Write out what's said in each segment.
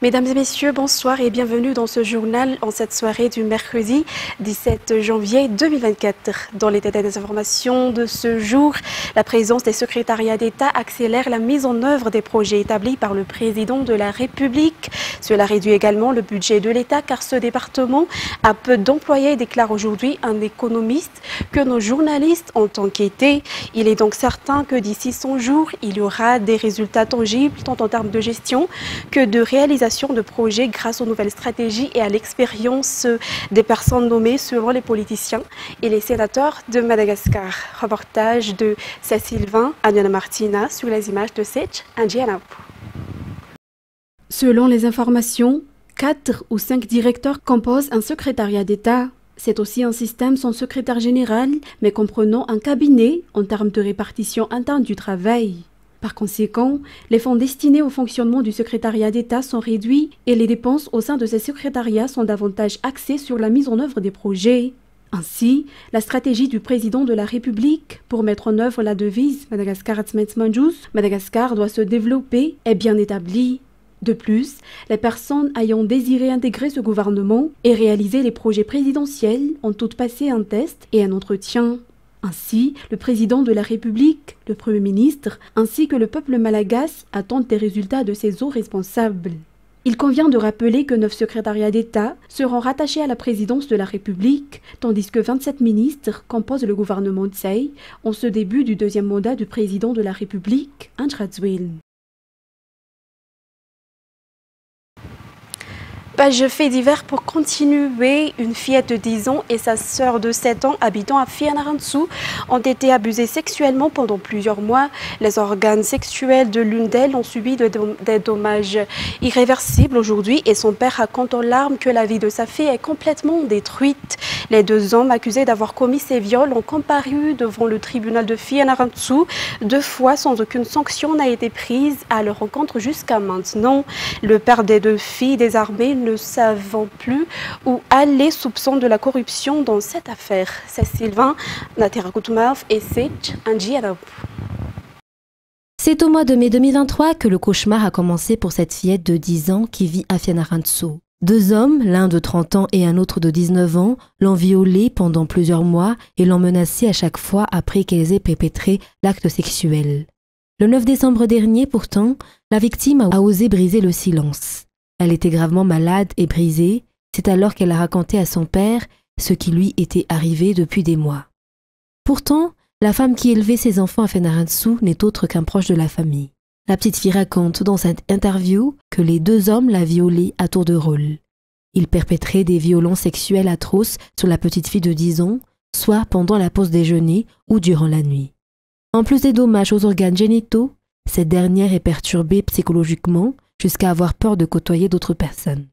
Mesdames et messieurs, bonsoir et bienvenue dans ce journal en cette soirée du mercredi 17 janvier 2024. Dans les détails des informations de ce jour, la présence des secrétariats d'État accélère la mise en œuvre des projets établis par le président de la République. Cela réduit également le budget de l'État car ce département a peu d'employés, déclare aujourd'hui un économiste que nos journalistes ont enquêté. Il est donc certain que d'ici 100 jours, il y aura des résultats tangibles tant en termes de gestion que de réalisation de projets grâce aux nouvelles stratégies et à l'expérience des personnes nommées selon les politiciens et les sénateurs de Madagascar. Reportage de Cécile Vin, Aniana Martina sur les images de Sech Indiana. Selon les informations, 4 ou 5 directeurs composent un secrétariat d'État. C'est aussi un système sans secrétaire général, mais comprenant un cabinet en termes de répartition interne du travail. Par conséquent, les fonds destinés au fonctionnement du secrétariat d'État sont réduits et les dépenses au sein de ces secrétariats sont davantage axées sur la mise en œuvre des projets. Ainsi, la stratégie du président de la République pour mettre en œuvre la devise Madagascar Madagascar doit se développer est bien établie. De plus, les personnes ayant désiré intégrer ce gouvernement et réaliser les projets présidentiels ont toutes passé un test et un entretien. Ainsi, le président de la République, le Premier ministre, ainsi que le peuple malagasy attendent des résultats de ces hauts responsables. Il convient de rappeler que 9 secrétariats d'État seront rattachés à la présidence de la République, tandis que 27 ministres composent le gouvernement Tsay en ce début du deuxième mandat du président de la République, Andradzwil. Page fait divers pour continuer. Une fillette de 10 ans et sa sœur de 7 ans habitant à Fianarantsoa ont été abusées sexuellement pendant plusieurs mois. Les organes sexuels de l'une d'elles ont subi des dommages irréversibles aujourd'hui et son père raconte en larmes que la vie de sa fille est complètement détruite. Les 2 hommes accusés d'avoir commis ces viols ont comparu devant le tribunal de Fianarantsoa 2 fois sans aucune sanction n'a été prise à leur rencontre jusqu'à maintenant. Le père des 2 filles désarmées ne savant plus où aller, soupçon de la corruption dans cette affaire. C'est Sylvain, Natera Koutoumav et Sech Indiana. C'est au mois de mai 2023 que le cauchemar a commencé pour cette fillette de 10 ans qui vit à Fianarantsoa. 2 hommes, l'un de 30 ans et un autre de 19 ans, l'ont violée pendant plusieurs mois et l'ont menacée à chaque fois après qu'elles aient perpétré l'acte sexuel. Le 9 décembre dernier, pourtant, la victime a osé briser le silence. Elle était gravement malade et brisée, c'est alors qu'elle a raconté à son père ce qui lui était arrivé depuis des mois. Pourtant, la femme qui élevait ses enfants à Fianarantsoa n'est autre qu'un proche de la famille. La petite fille raconte dans cette interview que les 2 hommes la violaient à tour de rôle. Ils perpétraient des violences sexuelles atroces sur la petite fille de 10 ans, soit pendant la pause déjeuner ou durant la nuit. En plus des dommages aux organes génitaux, cette dernière est perturbée psychologiquement jusqu'à avoir peur de côtoyer d'autres personnes.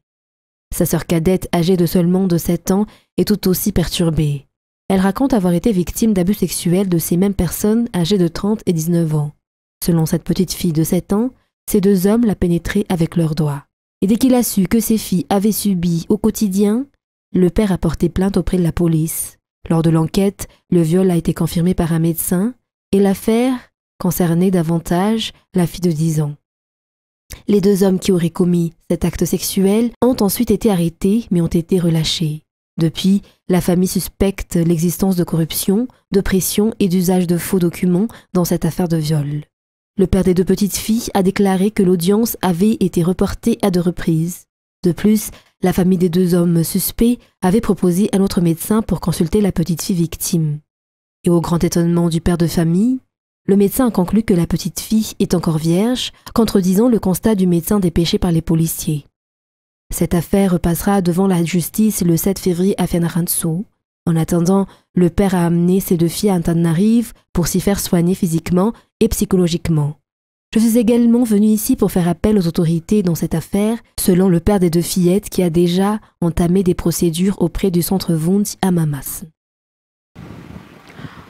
Sa sœur cadette, âgée de seulement 7 ans, est tout aussi perturbée. Elle raconte avoir été victime d'abus sexuels de ces mêmes personnes âgées de 30 et 19 ans. Selon cette petite fille de 7 ans, ces 2 hommes la pénétraient avec leurs doigts. Et dès qu'il a su que ses filles avaient subi au quotidien, le père a porté plainte auprès de la police. Lors de l'enquête, le viol a été confirmé par un médecin et l'affaire concernait davantage la fille de 10 ans. Les 2 hommes qui auraient commis cet acte sexuel ont ensuite été arrêtés mais ont été relâchés. Depuis, la famille suspecte l'existence de corruption, de pression et d'usage de faux documents dans cette affaire de viol. Le père des 2 petites filles a déclaré que l'audience avait été reportée à 2 reprises. De plus, la famille des 2 hommes suspects avait proposé un autre médecin pour consulter la petite fille victime. Et au grand étonnement du père de famille, le médecin a conclu que la petite fille est encore vierge, contredisant le constat du médecin dépêché par les policiers. Cette affaire repassera devant la justice le 7 février à Fianarantsoa. En attendant, le père a amené ses 2 filles à Antananarivo pour s'y faire soigner physiquement et psychologiquement. Je suis également venu ici pour faire appel aux autorités dans cette affaire, selon le père des 2 fillettes qui a déjà entamé des procédures auprès du centre Vundi à Mamas.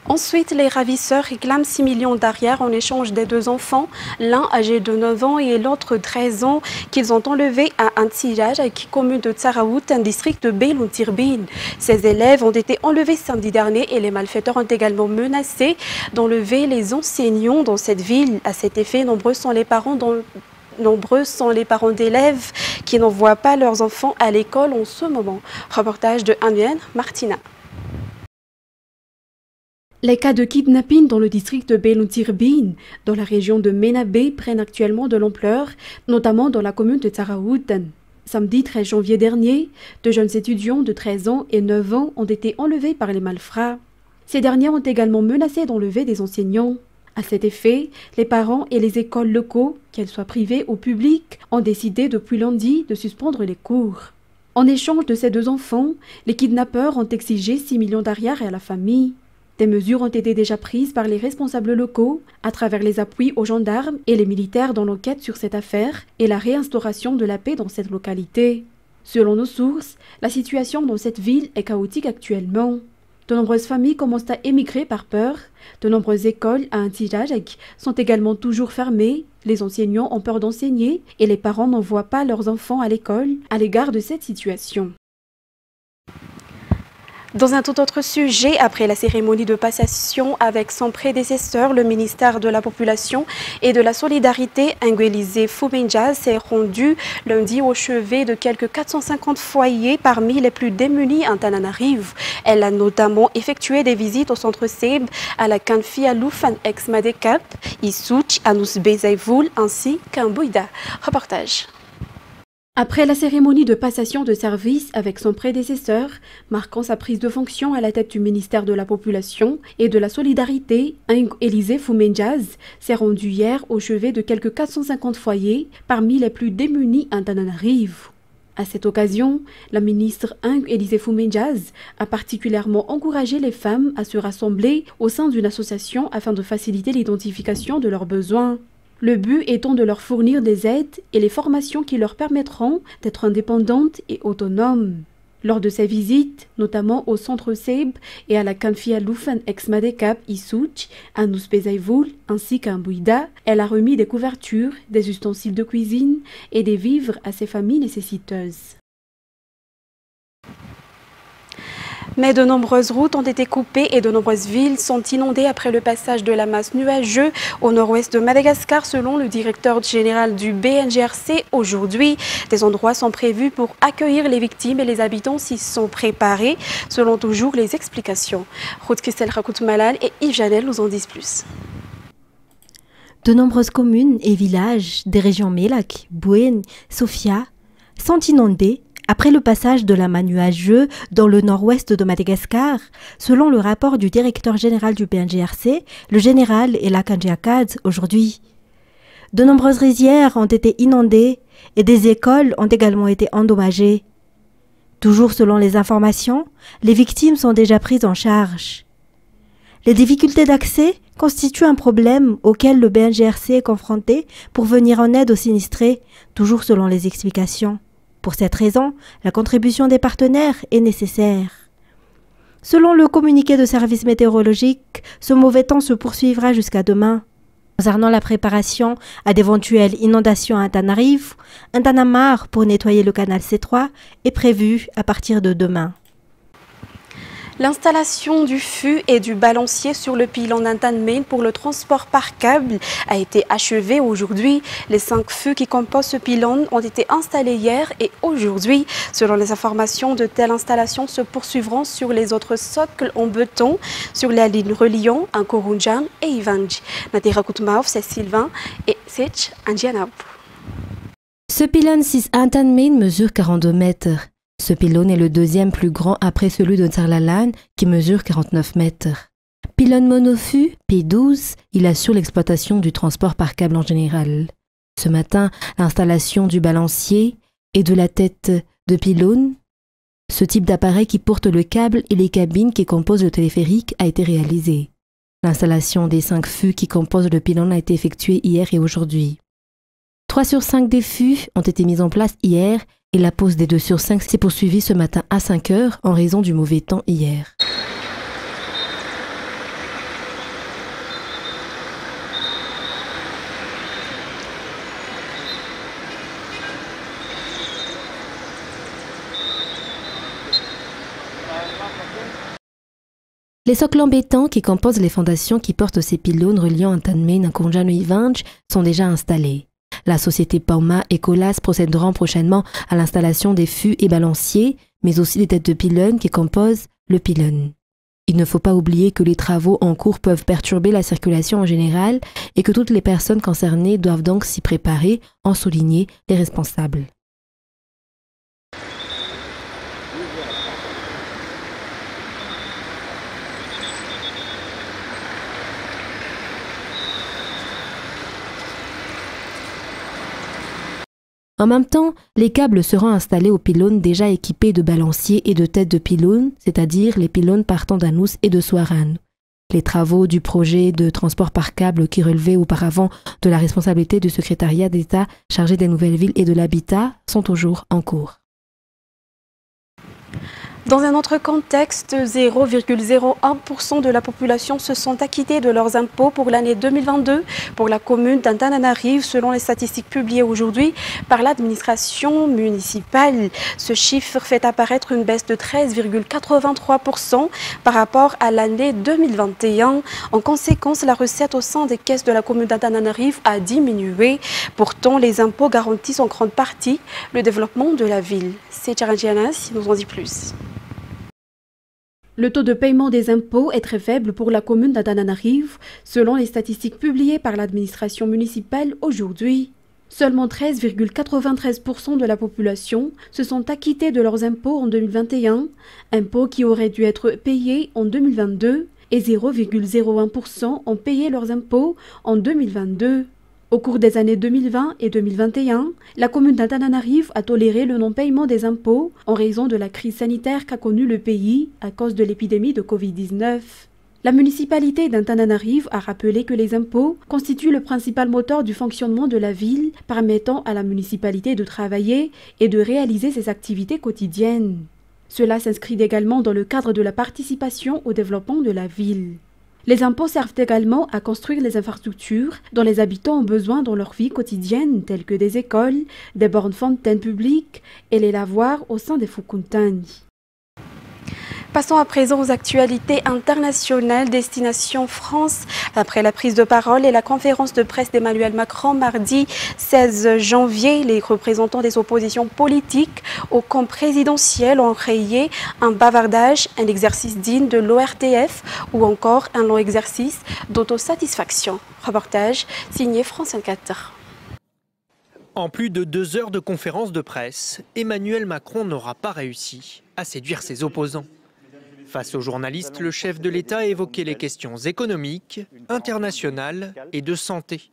Ensuite, les ravisseurs réclament 6 millions d'arrières en échange des 2 enfants, l'un âgé de 9 ans et l'autre 13 ans, qu'ils ont enlevés à Antijaj, commune de Tsaraout, un district de Beluntirbine. Ces élèves ont été enlevés samedi dernier et les malfaiteurs ont également menacé d'enlever les enseignants dans cette ville. À cet effet, nombreux sont les parents Nombreux sont les parents d'élèves qui n'envoient pas leurs enfants à l'école en ce moment. Reportage de Amienne, Martina. Les cas de kidnapping dans le district de Beluntirbin, dans la région de Menabe, prennent actuellement de l'ampleur, notamment dans la commune de Tsaraouten. Samedi 13 janvier dernier, deux jeunes étudiants de 13 ans et 9 ans ont été enlevés par les malfrats. Ces derniers ont également menacé d'enlever des enseignants. À cet effet, les parents et les écoles locaux, qu'elles soient privées ou publiques, ont décidé depuis lundi de suspendre les cours. En échange de ces deux enfants, les kidnappeurs ont exigé 6 millions d'ariars à la famille. Des mesures ont été déjà prises par les responsables locaux à travers les appuis aux gendarmes et les militaires dans l'enquête sur cette affaire et la réinstauration de la paix dans cette localité. Selon nos sources, la situation dans cette ville est chaotique actuellement. De nombreuses familles commencent à émigrer par peur. De nombreuses écoles à Antijajek sont également toujours fermées. Les enseignants ont peur d'enseigner et les parents n'envoient pas leurs enfants à l'école à l'égard de cette situation. Dans un tout autre sujet, après la cérémonie de passation avec son prédécesseur, le ministère de la Population et de la Solidarité, Nguélizé Foumenja, s'est rendu lundi au chevet de quelques 450 foyers parmi les plus démunis en Tananarive. Elle a notamment effectué des visites au centre Seb, à la Kanfi à Loufan ex-Madekap, Issouch, à Nousbezaivoul ainsi qu'à Mbouida. Reportage. Après la cérémonie de passation de service avec son prédécesseur, marquant sa prise de fonction à la tête du ministère de la Population et de la Solidarité, Nguélizé Foumenjaz s'est rendu hier au chevet de quelques 450 foyers parmi les plus démunis en Tananarive. À cette occasion, la ministre Nguélizé Foumenjaz a particulièrement encouragé les femmes à se rassembler au sein d'une association afin de faciliter l'identification de leurs besoins. Le but étant de leur fournir des aides et les formations qui leur permettront d'être indépendantes et autonomes. Lors de ces visites, notamment au centre Seb et à la Kanfi à Loufan ex-Madekap Issouch, à Nousbezaivoul ainsi qu'à Mbouida, elle a remis des couvertures, des ustensiles de cuisine et des vivres à ces familles nécessiteuses. Mais de nombreuses routes ont été coupées et de nombreuses villes sont inondées après le passage de la masse nuageuse au nord-ouest de Madagascar, selon le directeur général du BNGRC. Aujourd'hui, des endroits sont prévus pour accueillir les victimes et les habitants s'y sont préparés, selon toujours les explications. Ruth Christelle Rakout-Malal et Yves Janel nous en disent plus. De nombreuses communes et villages des régions Melak, Bouen, Sofia sont inondés après le passage de la masse nuageuse dans le nord-ouest de Madagascar, selon le rapport du directeur général du BNGRC, le général Elakanjiakad, aujourd'hui. De nombreuses rizières ont été inondées et des écoles ont également été endommagées. Toujours selon les informations, les victimes sont déjà prises en charge. Les difficultés d'accès constituent un problème auquel le BNGRC est confronté pour venir en aide aux sinistrés, toujours selon les explications. Pour cette raison, la contribution des partenaires est nécessaire. Selon le communiqué de service météorologique, ce mauvais temps se poursuivra jusqu'à demain. Concernant la préparation à d'éventuelles inondations à Tananarive, un Tanamar pour nettoyer le canal C3 est prévu à partir de demain. L'installation du fût et du balancier sur le pylône d'Antanmen pour le transport par câble a été achevée aujourd'hui. Les 5 fûts qui composent ce pylône ont été installés hier et aujourd'hui. Selon les informations, de telles installations se poursuivront sur les autres socles en béton sur la ligne reliant Ankorunjan et Ivanji. Natera Koutmaouf, c'est Sylvain et Sech Andianab. Ce pylône 6 Antanmen mesure 42 mètres. Ce pylône est le deuxième plus grand après celui de Tsarlalan qui mesure 49 mètres. Pylône monofus, P12, il assure l'exploitation du transport par câble en général. Ce matin, l'installation du balancier et de la tête de pylône, ce type d'appareil qui porte le câble et les cabines qui composent le téléphérique, a été réalisée. L'installation des 5 fûts qui composent le pylône a été effectuée hier et aujourd'hui. 3 sur 5 des fûts ont été mis en place hier et la pause des 2 sur 5 s'est poursuivie ce matin à 5 heures en raison du mauvais temps hier. Les socles en béton qui composent les fondations qui portent ces pylônes reliant Antanmen à Konjan et Ivanj sont déjà installés. La société Pauma et Colas procéderont prochainement à l'installation des fûts et balanciers, mais aussi des têtes de pylônes qui composent le pylône. Il ne faut pas oublier que les travaux en cours peuvent perturber la circulation en général et que toutes les personnes concernées doivent donc s'y préparer, en souligner les responsables. En même temps, les câbles seront installés aux pylônes déjà équipés de balanciers et de têtes de pylônes, c'est-à-dire les pylônes partant d'Anous et de Souarane. Les travaux du projet de transport par câble qui relevaient auparavant de la responsabilité du secrétariat d'État chargé des nouvelles villes et de l'habitat sont toujours en cours. Dans un autre contexte, 0,01% de la population se sont acquittés de leurs impôts pour l'année 2022 pour la commune d'Antananarive, selon les statistiques publiées aujourd'hui par l'administration municipale. Ce chiffre fait apparaître une baisse de 13,83% par rapport à l'année 2021. En conséquence, la recette au sein des caisses de la commune d'Antananarive a diminué. Pourtant, les impôts garantissent en grande partie le développement de la ville. C'est Charangianas qui nous en dit plus. Le taux de paiement des impôts est très faible pour la commune d'Antananarive, selon les statistiques publiées par l'administration municipale aujourd'hui. Seulement 13,93% de la population se sont acquittés de leurs impôts en 2021, impôts qui auraient dû être payés en 2022, et 0,01% ont payé leurs impôts en 2022. Au cours des années 2020 et 2021, la commune d'Antananarive a toléré le non-paiement des impôts en raison de la crise sanitaire qu'a connue le pays à cause de l'épidémie de Covid-19. La municipalité d'Antananarive a rappelé que les impôts constituent le principal moteur du fonctionnement de la ville, permettant à la municipalité de travailler et de réaliser ses activités quotidiennes. Cela s'inscrit également dans le cadre de la participation au développement de la ville. Les impôts servent également à construire les infrastructures dont les habitants ont besoin dans leur vie quotidienne, telles que des écoles, des bornes fontaines publiques et les lavoirs au sein des Fukuntani. Passons à présent aux actualités internationales. Destination France. Après la prise de parole et la conférence de presse d'Emmanuel Macron mardi 16 janvier, les représentants des oppositions politiques au camp présidentiel ont rayé un bavardage, un exercice digne de l'ORTF ou encore un long exercice d'autosatisfaction. Reportage signé France 24. En plus de 2 heures de conférence de presse, Emmanuel Macron n'aura pas réussi à séduire ses opposants. Face aux journalistes, le chef de l'État a évoqué les questions économiques, internationales et de santé.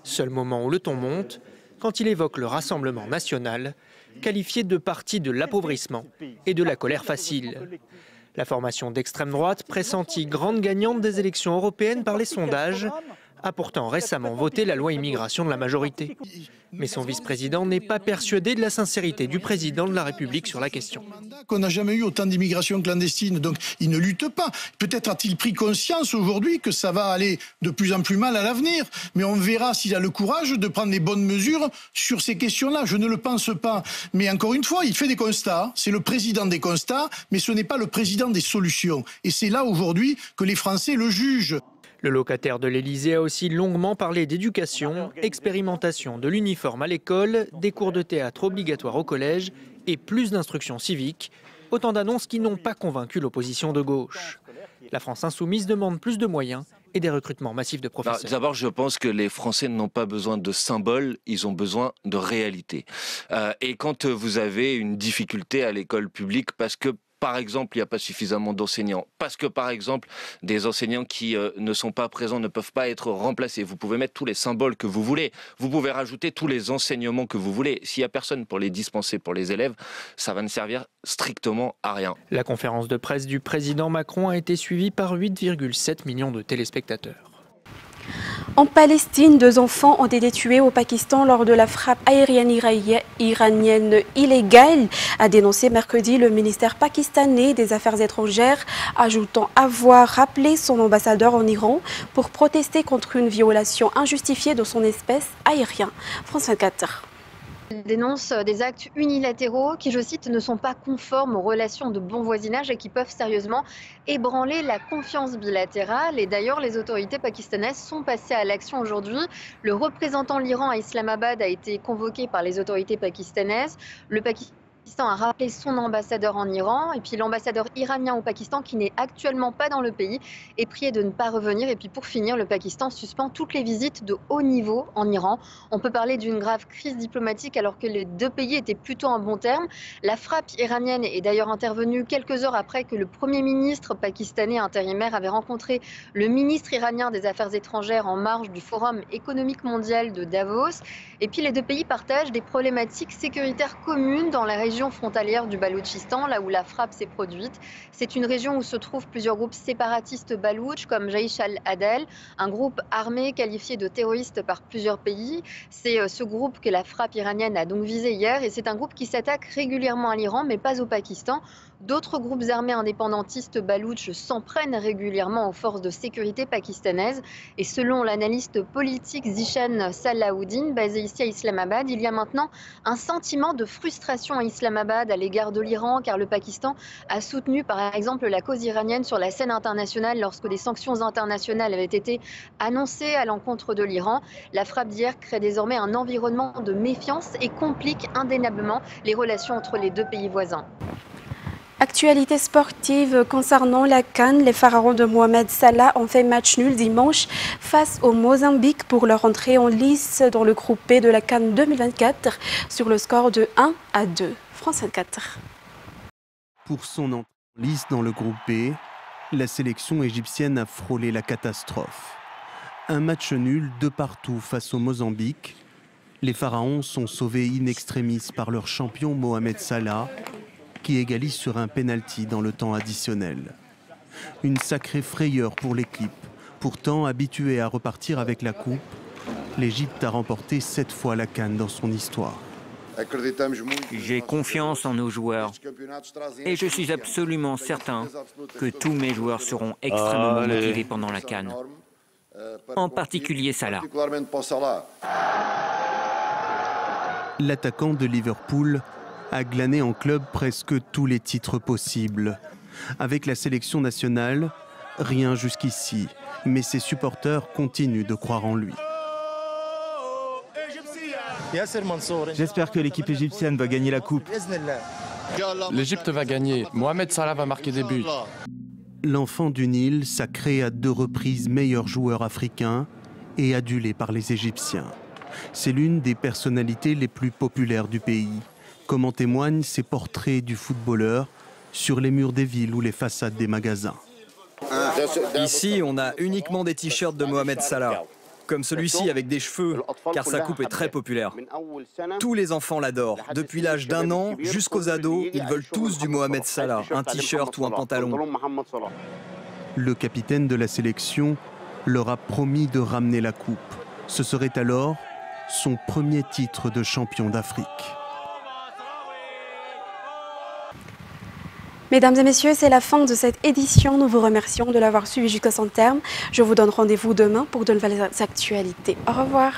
Seul moment où le ton monte, quand il évoque le Rassemblement national, qualifié de parti de l'appauvrissement et de la colère facile. La formation d'extrême droite, pressentie grande gagnante des élections européennes par les sondages, a pourtant récemment voté la loi immigration de la majorité. Mais son vice-président n'est pas persuadé de la sincérité du président de la République sur la question. On n'a jamais eu autant d'immigration clandestine, donc il ne lutte pas. Peut-être a-t-il pris conscience aujourd'hui que ça va aller de plus en plus mal à l'avenir, mais on verra s'il a le courage de prendre les bonnes mesures sur ces questions-là. Je ne le pense pas. Mais encore une fois, il fait des constats, c'est le président des constats, mais ce n'est pas le président des solutions. Et c'est là aujourd'hui que les Français le jugent. Le locataire de l'Élysée a aussi longuement parlé d'éducation, expérimentation de l'uniforme à l'école, des cours de théâtre obligatoires au collège et plus d'instruction civique, autant d'annonces qui n'ont pas convaincu l'opposition de gauche. La France insoumise demande plus de moyens et des recrutements massifs de professeurs. D'abord, je pense que les Français n'ont pas besoin de symboles, ils ont besoin de réalité. Et quand vous avez une difficulté à l'école publique parce que par exemple, il n'y a pas suffisamment d'enseignants. Parce que, par exemple, des enseignants qui ne sont pas présents ne peuvent pas être remplacés. Vous pouvez mettre tous les symboles que vous voulez. Vous pouvez rajouter tous les enseignements que vous voulez. S'il n'y a personne pour les dispenser pour les élèves, ça va ne servir strictement à rien. La conférence de presse du président Macron a été suivie par 8,7 millions de téléspectateurs. En Palestine, 2 enfants ont été tués au Pakistan lors de la frappe aérienne iranienne illégale, a dénoncé mercredi le ministère pakistanais des Affaires étrangères, ajoutant avoir rappelé son ambassadeur en Iran pour protester contre une violation injustifiée de son espace aérien. France 24. Il dénonce des actes unilatéraux qui, je cite, ne sont pas conformes aux relations de bon voisinage et qui peuvent sérieusement ébranler la confiance bilatérale. Et d'ailleurs, les autorités pakistanaises sont passées à l'action aujourd'hui. Le représentant de l'Iran à Islamabad a été convoqué par les autorités pakistanaises. Le Pakistan a rappelé son ambassadeur en Iran et puis l'ambassadeur iranien au Pakistan qui n'est actuellement pas dans le pays est prié de ne pas revenir. Et puis pour finir, le Pakistan suspend toutes les visites de haut niveau en Iran. On peut parler d'une grave crise diplomatique alors que les deux pays étaient plutôt en bons termes. La frappe iranienne est d'ailleurs intervenue quelques heures après que le Premier ministre pakistanais intérimaire avait rencontré le ministre iranien des Affaires étrangères en marge du Forum économique mondial de Davos. Et puis les deux pays partagent des problématiques sécuritaires communes dans la région frontalière du Baloutchistan, là où la frappe s'est produite. C'est une région où se trouvent plusieurs groupes séparatistes baloutches comme Jaish al-Adel, un groupe armé qualifié de terroriste par plusieurs pays. C'est ce groupe que la frappe iranienne a donc visé hier et c'est un groupe qui s'attaque régulièrement à l'Iran mais pas au Pakistan. D'autres groupes armés indépendantistes baloutches s'en prennent régulièrement aux forces de sécurité pakistanaises. Et selon l'analyste politique Zishan Salahuddin, basé ici à Islamabad, il y a maintenant un sentiment de frustration à Islamabad à l'égard de l'Iran, car le Pakistan a soutenu par exemple la cause iranienne sur la scène internationale lorsque des sanctions internationales avaient été annoncées à l'encontre de l'Iran. La frappe d'hier crée désormais un environnement de méfiance et complique indéniablement les relations entre les deux pays voisins. Actualité sportive concernant la CAN, les Pharaons de Mohamed Salah ont fait match nul dimanche face au Mozambique pour leur entrée en lice dans le groupe B de la CAN 2024 sur le score de 1-2. France 24. Pour son entrée en lice dans le groupe B, la sélection égyptienne a frôlé la catastrophe. Un match nul de partout face au Mozambique. Les Pharaons sont sauvés in extremis par leur champion Mohamed Salah, qui égalise sur un pénalty dans le temps additionnel. Une sacrée frayeur pour l'équipe. Pourtant habituée à repartir avec la coupe, l'Égypte a remporté 7 fois la CAN dans son histoire. J'ai confiance en nos joueurs et je suis absolument certain que tous mes joueurs seront extrêmement motivés pendant la CAN, en particulier Salah. L'attaquant de Liverpool a glané en club presque tous les titres possibles. Avec la sélection nationale, rien jusqu'ici, mais ses supporters continuent de croire en lui. J'espère que l'équipe égyptienne va gagner la coupe. L'Égypte va gagner. Mohamed Salah va marquer des buts. L'enfant du Nil, sacré à 2 reprises meilleur joueur africain et adulé par les Égyptiens. C'est l'une des personnalités les plus populaires du pays, comme en témoignent ces portraits du footballeur sur les murs des villes ou les façades des magasins. Ici, on a uniquement des t-shirts de Mohamed Salah, comme celui-ci avec des cheveux, car sa coupe est très populaire. Tous les enfants l'adorent. Depuis l'âge d'1 an jusqu'aux ados, ils veulent tous du Mohamed Salah, un t-shirt ou un pantalon. Le capitaine de la sélection leur a promis de ramener la coupe. Ce serait alors son premier titre de champion d'Afrique. Mesdames et messieurs, c'est la fin de cette édition. Nous vous remercions de l'avoir suivi jusqu'à son terme. Je vous donne rendez-vous demain pour de nouvelles actualités. Au revoir.